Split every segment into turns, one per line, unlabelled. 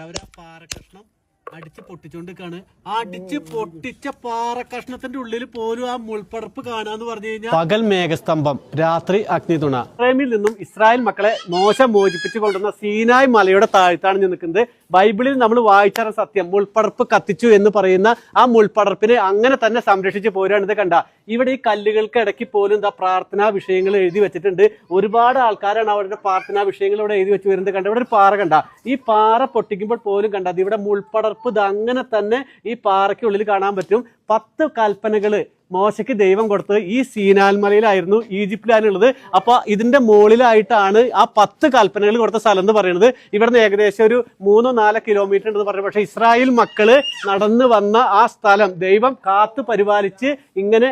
ഒരു പാറക്കഷ്ണം അടിച്ച് പൊട്ടിച്ചോണ്ടിരിക്കാണ്. അടിച്ച് പൊട്ടിച്ച പാറക്കഷ്ണത്തിന്റെ ഉള്ളിൽ പോലും ആ മുൾപ്പടർപ്പ് കാണാന്ന് പറഞ്ഞു കഴിഞ്ഞാൽ പകൽ മേഘസ്തംഭം, രാത്രി അഗ്നിതുണ. ഇസ്രായേലിൽ നിന്നും ഇസ്രായേൽ മക്കളെ മോശം മോചിപ്പിച്ചു കൊണ്ടുവന്ന സീനായ് മലയുടെ താഴ്ത്താണ് ഞാൻ നിൽക്കുന്നത്. ബൈബിളിൽ നമ്മൾ വായിച്ചാൽ സത്യം, മുൾപ്പടർപ്പ് കത്തിച്ചു എന്ന് പറയുന്ന ആ മുൾപ്പടർപ്പിനെ അങ്ങനെ തന്നെ സംരക്ഷിച്ച് പോരാണിത്. കണ്ട, ഇവിടെ ഈ കല്ലുകൾക്ക് ഇടയ്ക്ക് പോലും എന്താ പ്രാർത്ഥനാ വിഷയങ്ങൾ എഴുതി വെച്ചിട്ടുണ്ട്. ഒരുപാട് ആൾക്കാരാണ് അവരുടെ പ്രാർത്ഥനാ വിഷയങ്ങൾ ഇവിടെ എഴുതി വെച്ച് വരുന്നത്. കണ്ട, ഇവിടെ ഒരു പാറ കണ്ട, ഈ പാറ പൊട്ടിക്കുമ്പോൾ പോലും കണ്ട ഇവിടെ മുൾപ്പടർപ്പ് അങ്ങനെ തന്നെ ഈ പാറയ്ക്കുള്ളിൽ കാണാൻ പറ്റും. 10 കൽപ്പനകള് മോശയ്ക്ക് ദൈവം കൊടുത്തത് ഈ സീനായ് മലയിലായിരുന്നു, ഈജിപ്തിലാണുള്ളത്. അപ്പൊ ഇതിന്റെ മുകളിലായിട്ടാണ് ആ 10 കൽപ്പനകൾ കൊടുത്ത സ്ഥലം എന്ന് പറയുന്നത്. ഇവിടുന്ന് ഏകദേശം ഒരു 3-4 കിലോമീറ്റർ ഉണ്ടെന്ന് പറയുന്നത്. പക്ഷെ ഇസ്രായേൽ മക്കള് നടന്നു വന്ന ആ സ്ഥലം ദൈവം കാത്തു പരിപാലിച്ച് ഇങ്ങനെ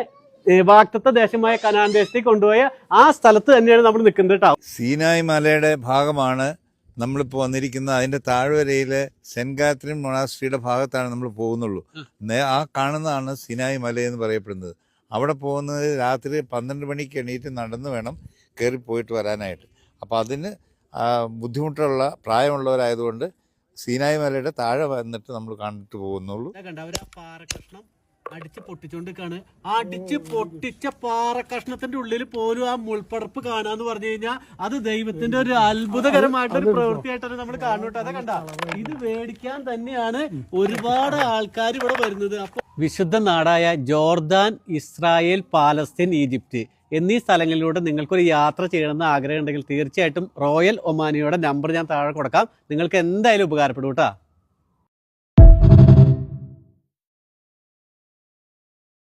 വാഗ്ദത്ത ദേശമായ കനാൻ ദേശത്തേക്ക് കൊണ്ടുപോയ ആ സ്ഥലത്ത് തന്നെയാണ് നമ്മൾ നിൽക്കുന്നത് കേട്ടോ.
സീനായ് മലയുടെ ഭാഗമാണ് നമ്മളിപ്പോൾ വന്നിരിക്കുന്നത്. അതിൻ്റെ താഴ്വരയിലെ സെൻറ്റ് കാത്രിൻ മൊണാസ്ട്രിയുടെ ഭാഗത്താണ് നമ്മൾ പോകുന്നുള്ളൂ. ആ കാണുന്നതാണ് സീനായ് മല എന്ന് പറയപ്പെടുന്നത്. അവിടെ പോകുന്നത് രാത്രി 12 മണിക്ക് എണീറ്റ് നടന്ന് വേണം കയറി പോയിട്ട് വരാനായിട്ട്. അപ്പോൾ അതിന് ബുദ്ധിമുട്ടുള്ള പ്രായമുള്ളവരായതുകൊണ്ട് സീനായ് മലയുടെ താഴെ വന്നിട്ട് നമ്മൾ കണ്ടിട്ട് പോകുന്നുള്ളൂ.
പാറക്കഷ്ണം അടിച്ച് പൊട്ടിച്ചോണ്ടിരിക്കാണ്. അടിച്ച് പൊട്ടിച്ച പാറക്കഷ്ണത്തിന്റെ ഉള്ളിൽ പോലും ആ മുൾപ്പടർപ്പ് കാണാന്ന് പറഞ്ഞു കഴിഞ്ഞാൽ അത് ദൈവത്തിന്റെ ഒരു അത്ഭുതകരമായിട്ടൊരു പ്രവൃത്തിയായിട്ടാണ് നമ്മൾ കാണുന്നത്. അതെ കണ്ട, ഇത് മേടിക്കാൻ തന്നെയാണ് ഒരുപാട് ആൾക്കാർ ഇവിടെ വരുന്നത്. അപ്പൊ വിശുദ്ധ നാടായ ജോർദാൻ, ഇസ്രായേൽ, പാലസ്തീൻ, ഈജിപ്റ്റ് എന്നീ സ്ഥലങ്ങളിലൂടെ നിങ്ങൾക്കൊരു യാത്ര ചെയ്യണമെന്ന് ആഗ്രഹം ഉണ്ടെങ്കിൽ തീർച്ചയായിട്ടും റോയൽ ഒമാനിയുടെ നമ്പർ ഞാൻ താഴെ കൊടുക്കാം. നിങ്ങൾക്ക് എന്തായാലും ഉപകാരപ്പെടും കേട്ടോ.